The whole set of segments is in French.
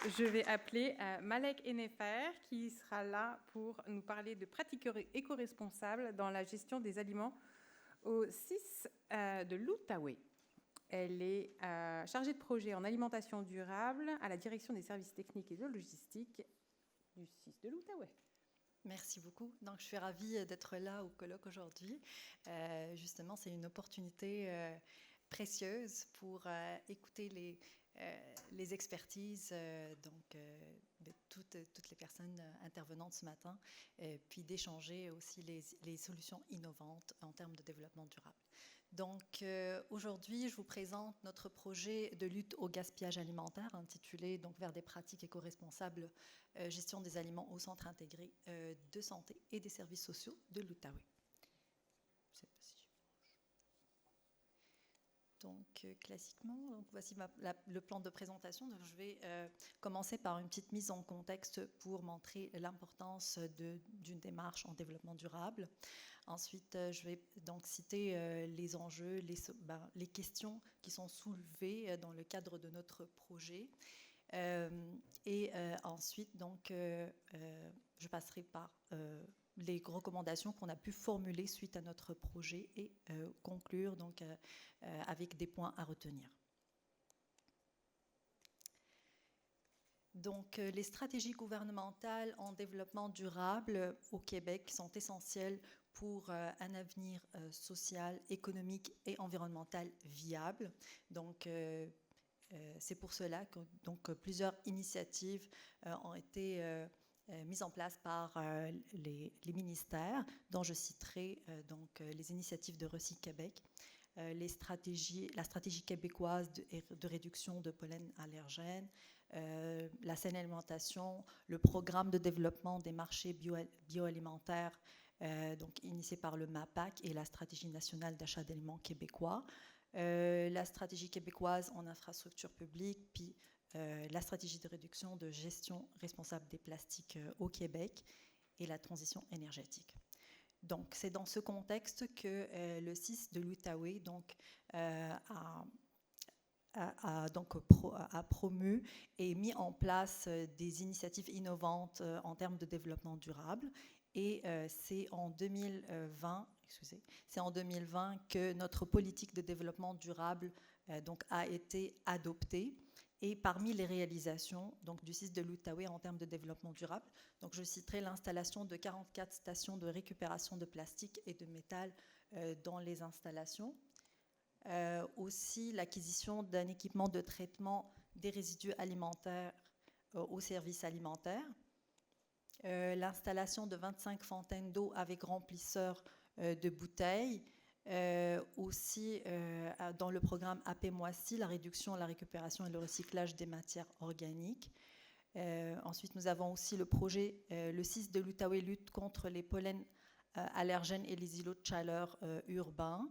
je vais appeler Malek Ennefer qui sera là pour nous parler de pratiques éco-responsables dans la gestion des aliments au CIS de l'Outaouais. Elle est chargée de projet en alimentation durable à la direction des services techniques et de logistique du CIS de l'Outaouais. Merci beaucoup. Donc, je suis ravie d'être là au colloque aujourd'hui. Justement, c'est une opportunité précieuse pour écouter les expertises de toutes les personnes intervenantes ce matin, puis d'échanger aussi les solutions innovantes en termes de développement durable. Donc, aujourd'hui, je vous présente notre projet de lutte au gaspillage alimentaire intitulé donc, Vers des pratiques éco-responsables, gestion des aliments au centre intégré de santé et des services sociaux de l'Outaouais. Je ne sais pas si je... Donc, classiquement, donc voici le plan de présentation. Donc, je vais commencer par une petite mise en contexte pour montrer l'importance d'une démarche en développement durable. Ensuite, je vais donc citer les enjeux, les questions qui sont soulevées dans le cadre de notre projet. Ensuite, donc, je passerai par les recommandations qu'on a pu formuler suite à notre projet et conclure donc, avec des points à retenir. Donc, les stratégies gouvernementales en développement durable au Québec sont essentielles pour un avenir social, économique et environnemental viable. Donc, c'est pour cela que donc, plusieurs initiatives ont été mises en place par les ministères, dont je citerai donc, les initiatives de Recyc Québec, la stratégie québécoise de réduction de pollen allergène, la saine alimentation, le programme de développement des marchés bioalimentaires, donc initié par le MAPAC et la stratégie nationale d'achat d'aliments québécois, la stratégie québécoise en infrastructure publique, puis la stratégie de réduction de gestion responsable des plastiques au Québec et la transition énergétique. Donc, c'est dans ce contexte que le CIS de l'Outaouais a promu et mis en place des initiatives innovantes en termes de développement durable. Et c'est en 2020 que notre politique de développement durable donc, a été adoptée. Et parmi les réalisations donc, du CIS de l'Outaouais en termes de développement durable, donc, je citerai l'installation de 44 stations de récupération de plastique et de métal dans les installations. Aussi l'acquisition d'un équipement de traitement des résidus alimentaires au service alimentaire. L'installation de 25 fontaines d'eau avec remplisseurs de bouteilles. Aussi dans le programme AP-Moissy, la réduction, la récupération et le recyclage des matières organiques. Ensuite, nous avons aussi le projet, le CIS de l'Outaouais lutte contre les pollens allergènes et les îlots de chaleur urbains.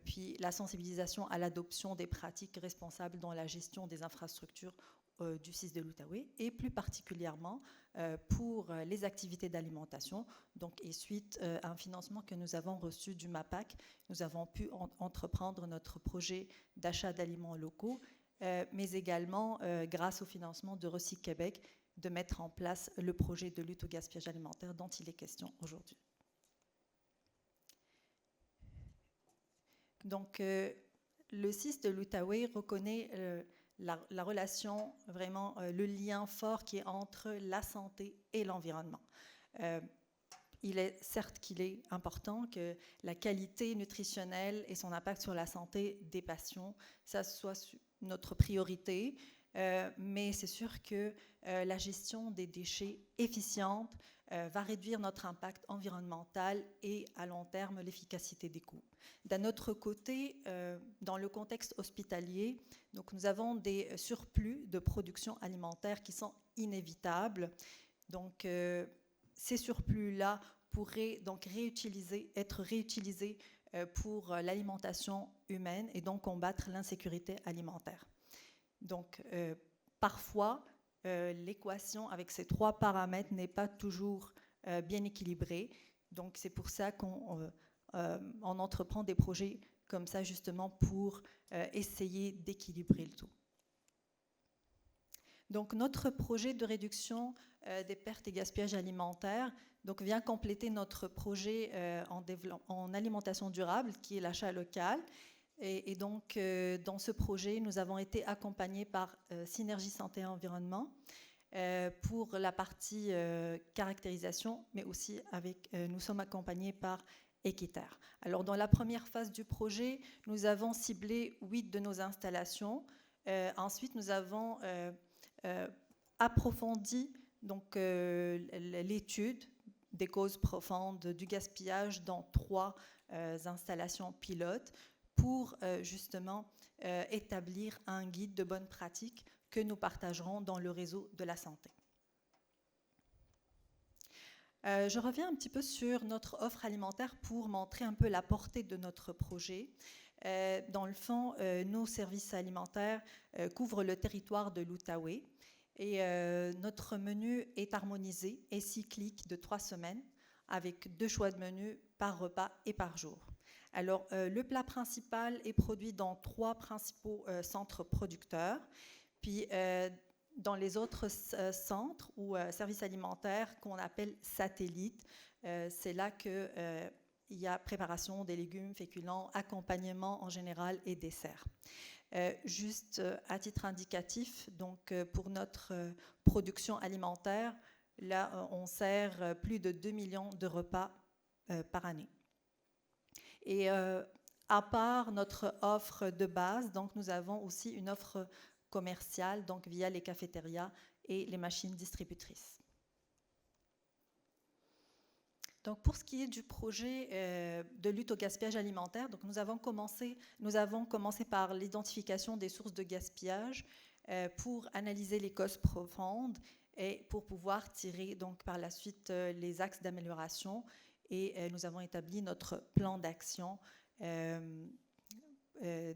Puis la sensibilisation à l'adoption des pratiques responsables dans la gestion des infrastructures du CIS de l'Outaouais et plus particulièrement pour les activités d'alimentation. Donc, et suite à un financement que nous avons reçu du MAPAC, nous avons pu entreprendre notre projet d'achat d'aliments locaux, mais également, grâce au financement de Recyc Québec, de mettre en place le projet de lutte au gaspillage alimentaire dont il est question aujourd'hui. Donc, le CIS de l'Outaouais reconnaît la relation, vraiment le lien fort qui est entre la santé et l'environnement. Il est certes qu'il est important que la qualité nutritionnelle et son impact sur la santé des patients, ça soit notre priorité, mais c'est sûr que la gestion des déchets efficiente va réduire notre impact environnemental et à long terme l'efficacité des coûts. D'un autre côté, dans le contexte hospitalier, donc nous avons des surplus de production alimentaire qui sont inévitables. Donc, ces surplus-là pourraient donc être réutilisés pour l'alimentation humaine et donc combattre l'insécurité alimentaire. Donc, parfois, l'équation avec ces trois paramètres n'est pas toujours bien équilibrée. Donc, c'est pour ça qu'on entreprend des projets comme ça, justement, pour essayer d'équilibrer le tout. Donc, notre projet de réduction des pertes et gaspillages alimentaires donc, vient compléter notre projet en alimentation durable, qui est l'achat local. Et donc, dans ce projet, nous avons été accompagnés par Synergie Santé et Environnement pour la partie caractérisation, mais aussi nous sommes accompagnés par Équiterre. Alors, dans la première phase du projet, nous avons ciblé 8 de nos installations. Ensuite, nous avons approfondi donc, l'étude des causes profondes du gaspillage dans 3 installations pilotes pour justement établir un guide de bonnes pratiques que nous partagerons dans le réseau de la santé. Je reviens un petit peu sur notre offre alimentaire pour montrer un peu la portée de notre projet. Dans le fond, nos services alimentaires couvrent le territoire de l'Outaouais et notre menu est harmonisé et cyclique de 3 semaines avec 2 choix de menu par repas et par jour. Alors, le plat principal est produit dans 3 principaux centres producteurs, puis dans les autres centres ou services alimentaires qu'on appelle satellites, c'est là qu'il y a préparation des légumes, féculents, accompagnement en général et dessert. Juste à titre indicatif, donc pour notre production alimentaire, là, on sert plus de 2 millions de repas par année. Et à part notre offre de base, donc nous avons aussi une offre commerciale, donc via les cafétérias et les machines distributrices. Donc pour ce qui est du projet de lutte au gaspillage alimentaire, donc nous avons commencé par l'identification des sources de gaspillage pour analyser les causes profondes et pour pouvoir tirer donc par la suite les axes d'amélioration. Et nous avons établi notre plan d'action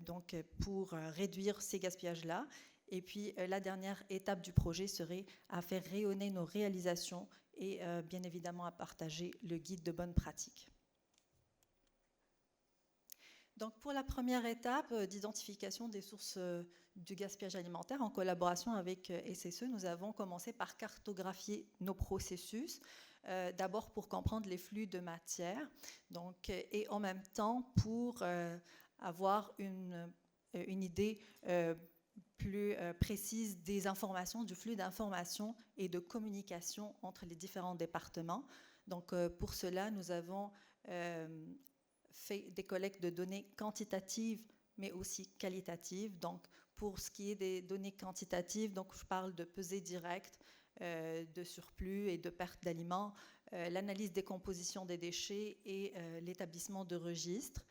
donc pour réduire ces gaspillages-là. Et puis, la dernière étape du projet serait à faire rayonner nos réalisations et bien évidemment à partager le guide de bonnes pratiques. Donc, pour la première étape d'identification des sources du gaspillage alimentaire, en collaboration avec SSE, nous avons commencé par cartographier nos processus. D'abord pour comprendre les flux de matière, donc, et en même temps pour avoir une idée plus précise des informations, du flux d'informations et de communication entre les différents départements. Donc, pour cela, nous avons fait des collectes de données quantitatives, mais aussi qualitatives. Donc, pour ce qui est des données quantitatives, donc je parle de pesée directe, de surplus et de perte d'aliments, l'analyse des compositions des déchets et l'établissement de registres.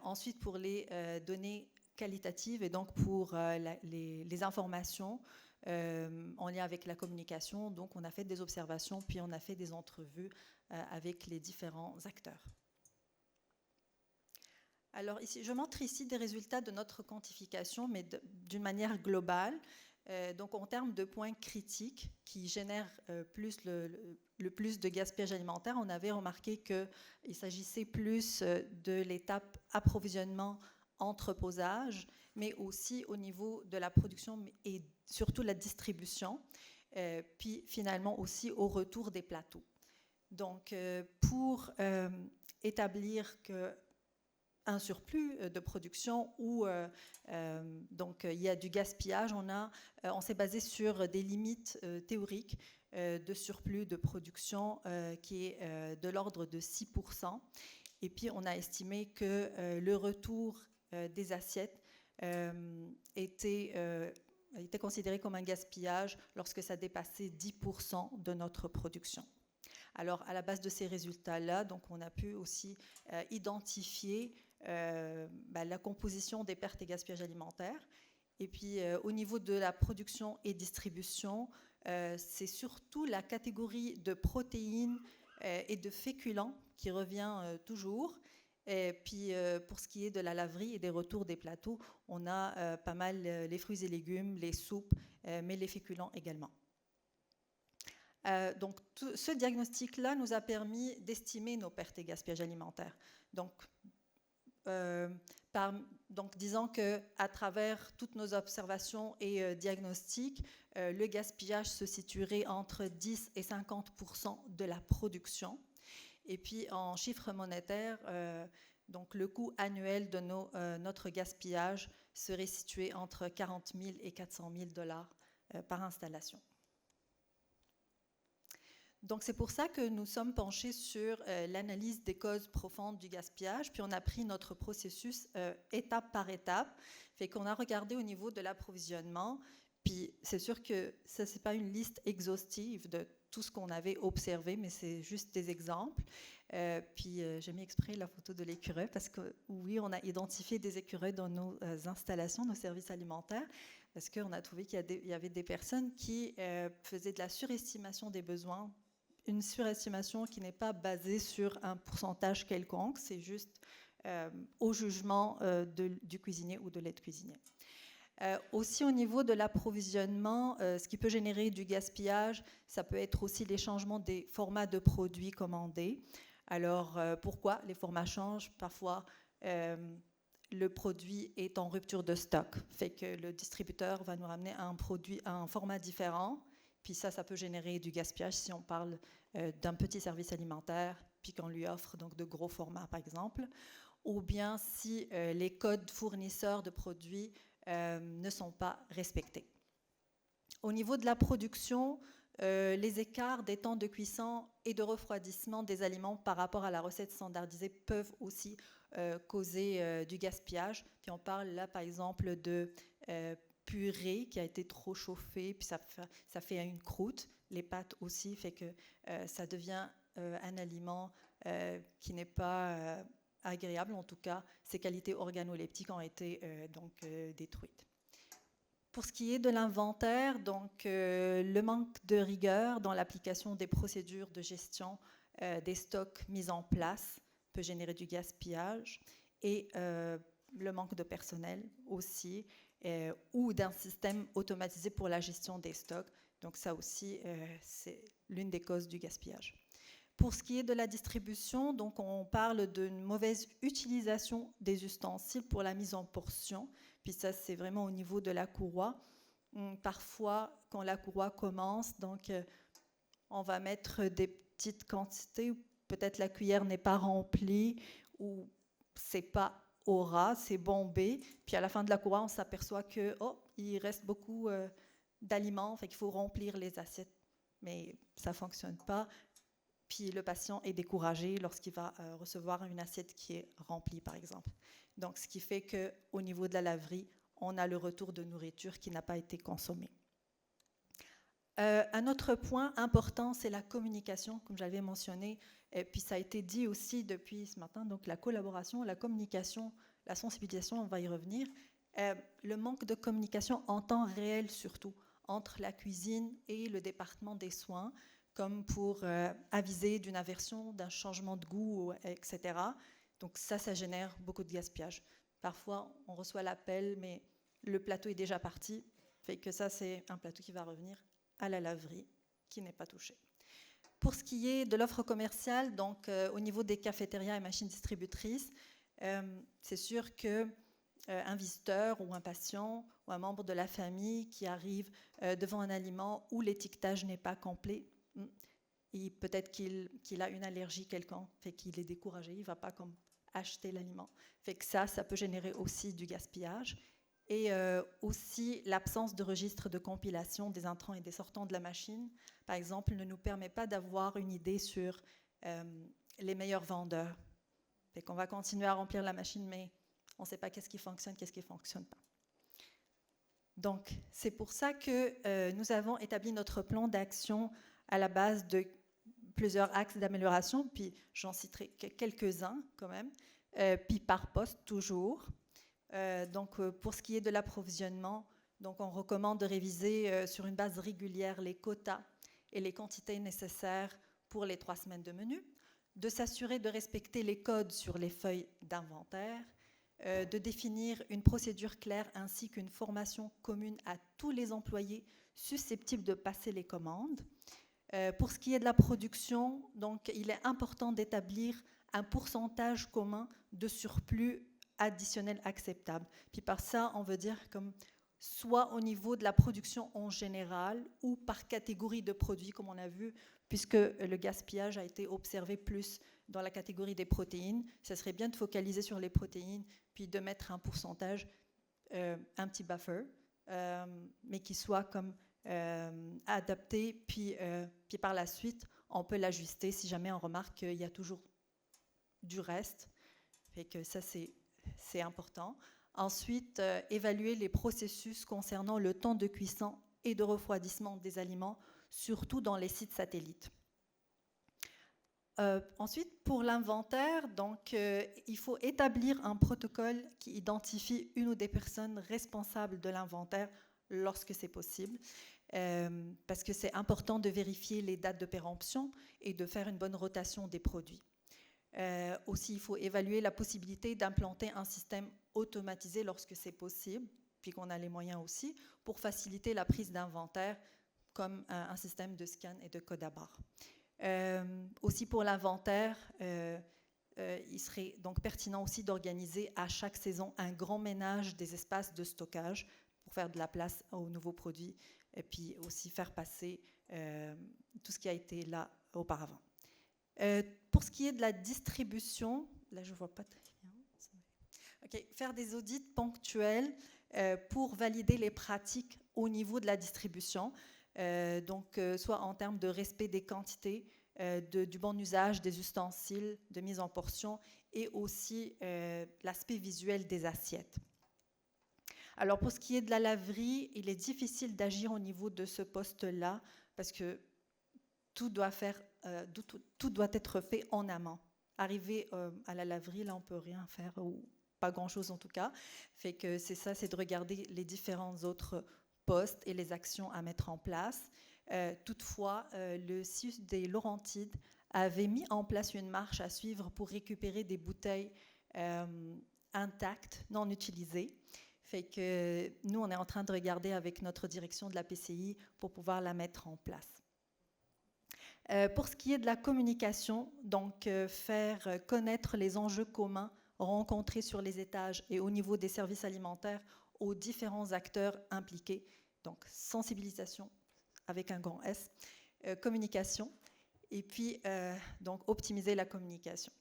Ensuite, pour les données qualitatives et donc pour les informations en lien avec la communication, donc on a fait des observations puis on a fait des entrevues avec les différents acteurs. Alors ici, je montre ici des résultats de notre quantification, mais d'une manière globale. Donc en termes de points critiques qui génèrent le plus de gaspillage alimentaire, on avait remarqué qu'il s'agissait plus de l'étape approvisionnement, entreposage, mais aussi au niveau de la production et surtout la distribution, puis finalement aussi au retour des plateaux. Donc pour établir que un surplus de production ou donc il y a du gaspillage, on s'est basé sur des limites théoriques de surplus de production qui est de l'ordre de 6%. Et puis on a estimé que le retour des assiettes était considéré comme un gaspillage lorsque ça dépassait 10% de notre production. Alors, à la base de ces résultats-là, donc on a pu aussi identifier la composition des pertes et gaspillages alimentaires. Et puis, au niveau de la production et distribution, c'est surtout la catégorie de protéines et de féculents qui revient toujours. Et puis, pour ce qui est de la laverie et des retours des plateaux, on a pas mal les fruits et légumes, les soupes, mais les féculents également. Donc, ce diagnostic-là nous a permis d'estimer nos pertes et gaspillages alimentaires. Donc, Donc, disons qu'à travers toutes nos observations et diagnostics, le gaspillage se situerait entre 10 et 50% de la production. Et puis, en chiffres monétaires, donc le coût annuel de notre gaspillage serait situé entre 40 000 et 400 000 dollars par installation. Donc, c'est pour ça que nous sommes penchés sur l'analyse des causes profondes du gaspillage, puis on a pris notre processus étape par étape, fait qu'on a regardé au niveau de l'approvisionnement, puis c'est sûr que ça, c'est pas une liste exhaustive de tout ce qu'on avait observé, mais c'est juste des exemples. Puis j'ai mis exprès la photo de l'écureuil, parce que oui, on a identifié des écureuils dans nos installations, nos services alimentaires, parce qu'on a trouvé qu'il y avait des personnes qui faisaient de la surestimation des besoins, une surestimation qui n'est pas basée sur un pourcentage quelconque, c'est juste au jugement du cuisinier ou de l'aide cuisinier. Aussi au niveau de l'approvisionnement, ce qui peut générer du gaspillage, ça peut être aussi les changements des formats de produits commandés. Alors pourquoi les formats changent? Parfois, le produit est en rupture de stock, fait que le distributeur va nous ramener un produit à un format différent, puis ça peut générer du gaspillage si on parle d'un petit service alimentaire, puis qu'on lui offre donc de gros formats par exemple, ou bien si les codes fournisseurs de produits ne sont pas respectés. Au niveau de la production, les écarts des temps de cuisson et de refroidissement des aliments par rapport à la recette standardisée peuvent aussi causer du gaspillage. Puis on parle là par exemple de purée qui a été trop chauffée, puis ça fait une croûte. Les pâtes aussi, fait que ça devient un aliment qui n'est pas agréable. En tout cas, ses qualités organoleptiques ont été détruites. Pour ce qui est de l'inventaire, donc le manque de rigueur dans l'application des procédures de gestion des stocks mis en place peut générer du gaspillage, et le manque de personnel aussi, ou d'un système automatisé pour la gestion des stocks. Donc ça aussi, c'est l'une des causes du gaspillage. Pour ce qui est de la distribution, donc on parle d'une mauvaise utilisation des ustensiles pour la mise en portion. Puis ça, c'est vraiment au niveau de la courroie. Parfois, quand la courroie commence, donc on va mettre des petites quantités. Peut-être la cuillère n'est pas remplie ou c'est pas au ras, c'est bombé. Puis à la fin de la courroie, on s'aperçoit que il reste beaucoup d'aliments, fait qu'il faut remplir les assiettes. Mais ça fonctionne pas. Puis le patient est découragé lorsqu'il va recevoir une assiette qui est remplie, par exemple. Donc, ce qui fait qu'au niveau de la laverie, on a le retour de nourriture qui n'a pas été consommée. Un autre point important, c'est la communication, comme j'avais mentionné, et puis ça a été dit aussi depuis ce matin, donc la collaboration, la communication, la sensibilisation, on va y revenir. Le manque de communication en temps réel surtout, entre la cuisine et le département des soins, comme pour aviser d'une aversion, d'un changement de goût, etc. Donc ça génère beaucoup de gaspillage. Parfois, on reçoit l'appel, mais le plateau est déjà parti, fait que ça, c'est un plateau qui va revenir à la laverie, qui n'est pas touché. Pour ce qui est de l'offre commerciale, donc au niveau des cafétérias et machines distributrices, c'est sûr qu'un visiteur ou un patient ou un membre de la famille qui arrive devant un aliment où l'étiquetage n'est pas complet, peut-être qu'il a une allergie quelconque, fait qu'il est découragé, il ne va pas comme acheter l'aliment. Fait que ça peut générer aussi du gaspillage. Et aussi l'absence de registre de compilation des entrants et des sortants de la machine, par exemple, ne nous permet pas d'avoir une idée sur les meilleurs vendeurs. Fait qu'on va continuer à remplir la machine, mais on ne sait pas qu'est-ce qui fonctionne, qu'est-ce qui ne fonctionne pas. Donc, c'est pour ça que nous avons établi notre plan d'action à la base de plusieurs axes d'amélioration, puis j'en citerai quelques-uns quand même, puis par poste toujours. Donc, pour ce qui est de l'approvisionnement, donc on recommande de réviser sur une base régulière les quotas et les quantités nécessaires pour les 3 semaines de menu, de s'assurer de respecter les codes sur les feuilles d'inventaire, de définir une procédure claire ainsi qu'une formation commune à tous les employés susceptibles de passer les commandes. Pour ce qui est de la production, donc, il est important d'établir un pourcentage commun de surplus additionnel acceptable. Puis par ça, on veut dire comme soit au niveau de la production en général ou par catégorie de produits, comme on a vu, puisque le gaspillage a été observé plus dans la catégorie des protéines. Ça serait bien de focaliser sur les protéines, puis de mettre un pourcentage, un petit buffer, mais qui soit comme adapté, puis par la suite, on peut l'ajuster si jamais on remarque qu'il y a toujours du reste. Fait que ça, c'est important. Ensuite, évaluer les processus concernant le temps de cuisson et de refroidissement des aliments, surtout dans les sites satellites. Ensuite, pour l'inventaire, donc, il faut établir un protocole qui identifie une ou des personnes responsables de l'inventaire lorsque c'est possible, parce que c'est important de vérifier les dates de péremption et de faire une bonne rotation des produits. Aussi, il faut évaluer la possibilité d'implanter un système automatisé lorsque c'est possible, puis qu'on a les moyens aussi, pour faciliter la prise d'inventaire, comme un système de scan et de code à barre. Aussi pour l'inventaire, il serait donc pertinent aussi d'organiser à chaque saison un grand ménage des espaces de stockage pour faire de la place aux nouveaux produits et puis aussi faire passer tout ce qui a été là auparavant. Pour ce qui est de la distribution, là je ne vois pas très bien. Okay, faire des audits ponctuels pour valider les pratiques au niveau de la distribution, donc soit en termes de respect des quantités, du bon usage des ustensiles, de mise en portion et aussi l'aspect visuel des assiettes. Alors pour ce qui est de la laverie, il est difficile d'agir au niveau de ce poste-là parce que tout doit être fait en amont. Arriver à la laverie, là, on ne peut rien faire, ou pas grand-chose en tout cas. Fait que c'est de regarder les différents autres postes et les actions à mettre en place. Toutefois, le site des Laurentides avait mis en place une marche à suivre pour récupérer des bouteilles intactes, non utilisées. Fait que nous, on est en train de regarder avec notre direction de la PCI pour pouvoir la mettre en place. Pour ce qui est de la communication, donc faire connaître les enjeux communs rencontrés sur les étages et au niveau des services alimentaires aux différents acteurs impliqués, donc sensibilisation avec un grand S, communication, et puis donc optimiser la communication.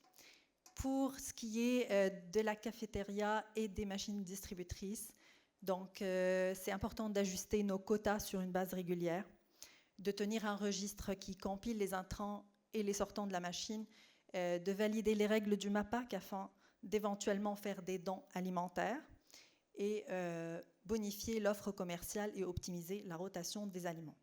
Pour ce qui est de la cafétéria et des machines distributrices, donc c'est important d'ajuster nos quotas sur une base régulière, de tenir un registre qui compile les entrants et les sortants de la machine, de valider les règles du MAPAC afin d'éventuellement faire des dons alimentaires et bonifier l'offre commerciale et optimiser la rotation des aliments,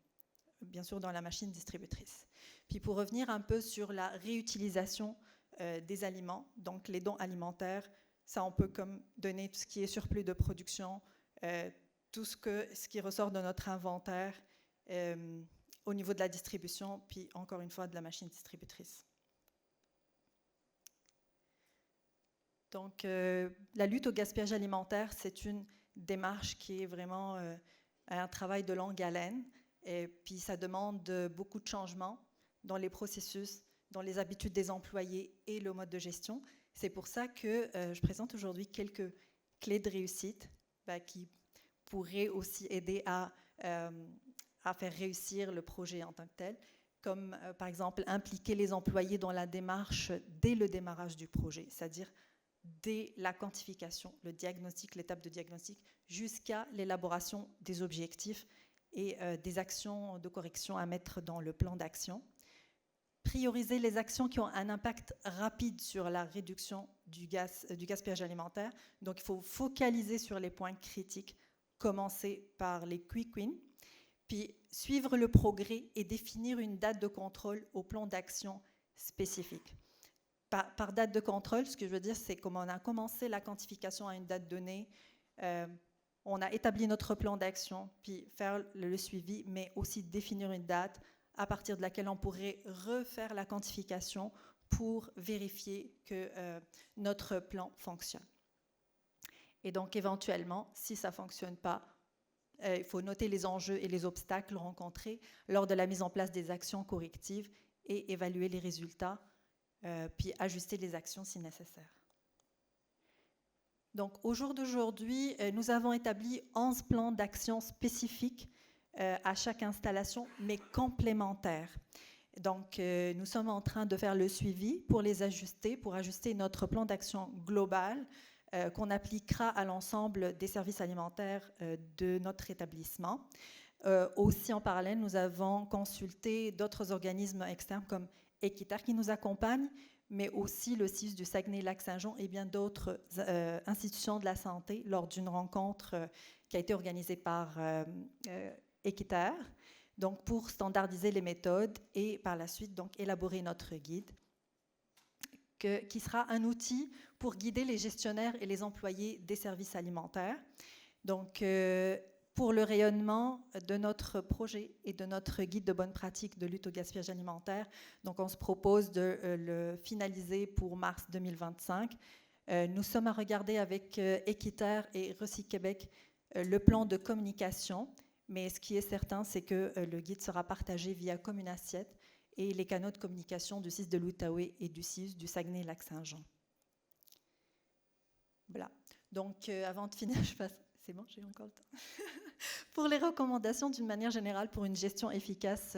bien sûr dans la machine distributrice. Puis pour revenir un peu sur la réutilisation des aliments, donc les dons alimentaires, ça on peut comme donner tout ce qui est surplus de production, tout ce qui ressort de notre inventaire, au niveau de la distribution, puis encore une fois de la machine distributrice. Donc, la lutte au gaspillage alimentaire, c'est une démarche qui est vraiment un travail de longue haleine, et puis ça demande beaucoup de changements dans les processus, dans les habitudes des employés et le mode de gestion. C'est pour ça que je présente aujourd'hui quelques clés de réussite qui pourraient aussi aider à faire réussir le projet en tant que tel, comme par exemple impliquer les employés dans la démarche dès le démarrage du projet, c'est-à-dire dès la quantification, le diagnostic, l'étape de diagnostic, jusqu'à l'élaboration des objectifs et des actions de correction à mettre dans le plan d'action. Prioriser les actions qui ont un impact rapide sur la réduction du gaspillage alimentaire. Donc il faut focaliser sur les points critiques, commencer par les quick wins, puis suivre le progrès et définir une date de contrôle au plan d'action spécifique. Par date de contrôle, ce que je veux dire, c'est comme on a commencé la quantification à une date donnée, on a établi notre plan d'action, puis faire le suivi, mais aussi définir une date à partir de laquelle on pourrait refaire la quantification pour vérifier que notre plan fonctionne. Et donc, éventuellement, si ça ne fonctionne pas, il faut noter les enjeux et les obstacles rencontrés lors de la mise en place des actions correctives et évaluer les résultats, puis ajuster les actions si nécessaire. Donc, au jour d'aujourd'hui, nous avons établi 11 plans d'action spécifiques à chaque installation, mais complémentaires. Donc, nous sommes en train de faire le suivi pour les ajuster, pour ajuster notre plan d'action global qu'on appliquera à l'ensemble des services alimentaires de notre établissement. Aussi, en parallèle, nous avons consulté d'autres organismes externes comme Équiterre qui nous accompagnent, mais aussi le CIUS du Saguenay-Lac-Saint-Jean et bien d'autres institutions de la santé lors d'une rencontre qui a été organisée par Équiterre, donc pour standardiser les méthodes et par la suite donc élaborer notre guide qui sera un outil pour guider les gestionnaires et les employés des services alimentaires. Donc, pour le rayonnement de notre projet et de notre guide de bonnes pratiques de lutte au gaspillage alimentaire, donc on se propose de le finaliser pour mars 2025. Nous sommes à regarder avec Équiterre et Recyc Québec le plan de communication, mais ce qui est certain, c'est que le guide sera partagé via Communassiette et les canaux de communication du CIUS de l'Outaouais et du CIUS du Saguenay-Lac-Saint-Jean. Voilà. Donc, avant de finir, je passe. C'est bon, j'ai encore le temps. Pour les recommandations d'une manière générale pour une gestion efficace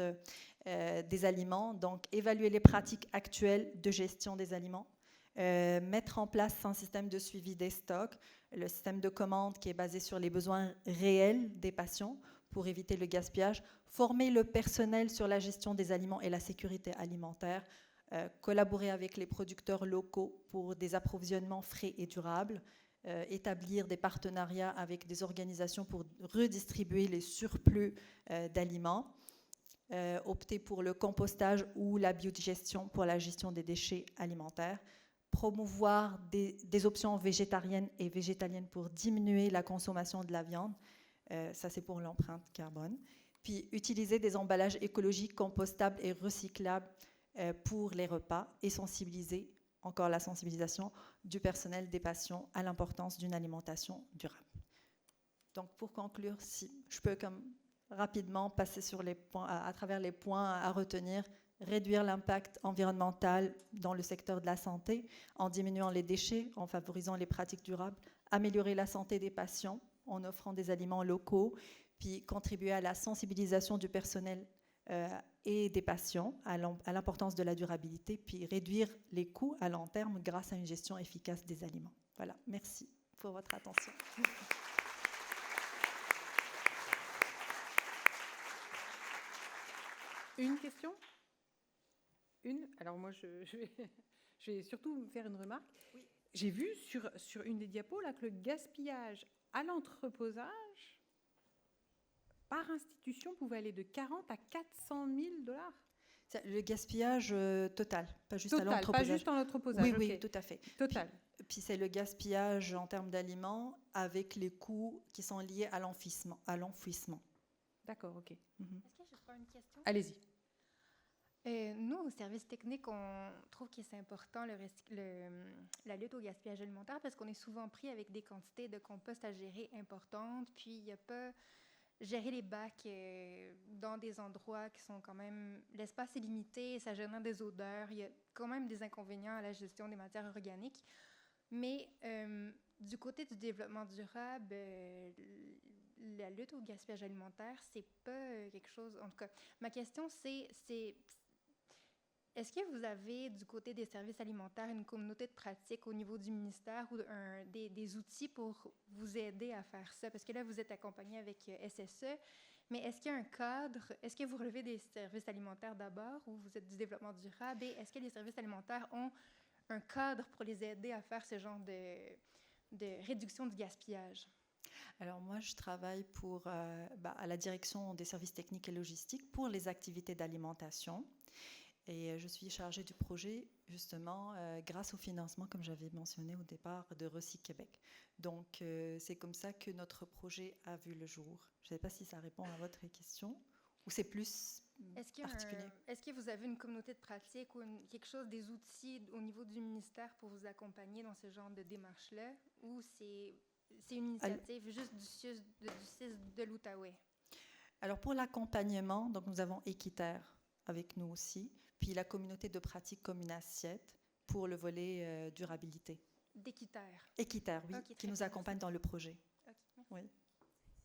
des aliments, donc évaluer les pratiques actuelles de gestion des aliments, mettre en place un système de suivi des stocks, le système de commande qui est basé sur les besoins réels des patients pour éviter le gaspillage, former le personnel sur la gestion des aliments et la sécurité alimentaire, collaborer avec les producteurs locaux pour des approvisionnements frais et durables, établir des partenariats avec des organisations pour redistribuer les surplus d'aliments, opter pour le compostage ou la biodigestion pour la gestion des déchets alimentaires, promouvoir des options végétariennes et végétaliennes pour diminuer la consommation de la viande, ça c'est pour l'empreinte carbone, puis utiliser des emballages écologiques, compostables et recyclables pour les repas et sensibiliser, encore la sensibilisation du personnel, des patients à l'importance d'une alimentation durable. Donc pour conclure, si je peux comme rapidement passer sur les points, à travers les points à retenir, réduire l'impact environnemental dans le secteur de la santé en diminuant les déchets, en favorisant les pratiques durables, améliorer la santé des patients en offrant des aliments locaux, puis contribuer à la sensibilisation du personnel et des patients à l'importance de la durabilité, puis réduire les coûts à long terme grâce à une gestion efficace des aliments. Voilà, merci pour votre attention. Une question ? Une ? Alors moi, je vais surtout faire une remarque. Oui. J'ai vu sur une des diapos là, que le gaspillage à l'entreposage par institution pouvait aller de 40 à 400 000 $. Le gaspillage total, pas juste total, à l'entreposage. Pas juste en l'entreposage. Oui, okay. Oui, tout à fait. Total. Puis c'est le gaspillage en termes d'aliments avec les coûts qui sont liés à l'enfouissement. D'accord, ok. Est-ce que je peux une question? Allez-y. Nous, au service technique, on trouve que c'est important la lutte au gaspillage alimentaire parce qu'on est souvent pris avec des quantités de compost à gérer importantes, puis il n'y a pas gérer les bacs dans des endroits qui sont quand même... L'espace est limité, ça génère des odeurs, il y a quand même des inconvénients à la gestion des matières organiques. Mais du côté du développement durable, la lutte au gaspillage alimentaire, c'est pas quelque chose... En tout cas, ma question, c'est est-ce que vous avez, du côté des services alimentaires, une communauté de pratique au niveau du ministère ou des outils pour vous aider à faire ça? Parce que là, vous êtes accompagné avec SSE, mais est-ce qu'il y a un cadre? Est-ce que vous relevez des services alimentaires d'abord ou vous êtes du développement durable? Et est-ce que les services alimentaires ont un cadre pour les aider à faire ce genre de réduction du gaspillage? Alors moi, je travaille à la direction des services techniques et logistiques pour les activités d'alimentation. Et je suis chargée du projet, justement, grâce au financement, comme j'avais mentionné au départ, de Recyc Québec. Donc, c'est comme ça que notre projet a vu le jour. Je ne sais pas si ça répond à votre question ou c'est plus particulier. Est-ce que vous avez une communauté de pratique ou quelque chose, des outils au niveau du ministère pour vous accompagner dans ce genre de démarche-là? Ou c'est une initiative juste du CIUS de l'Outaouais? Alors, pour l'accompagnement, donc nous avons Équiterre avec nous aussi, puis la communauté de pratique Communassiette pour le volet durabilité. d'Équiterre. Équiterre, oui, Ok, qui très nous bien, accompagne dans le projet. Ok, merci. Oui.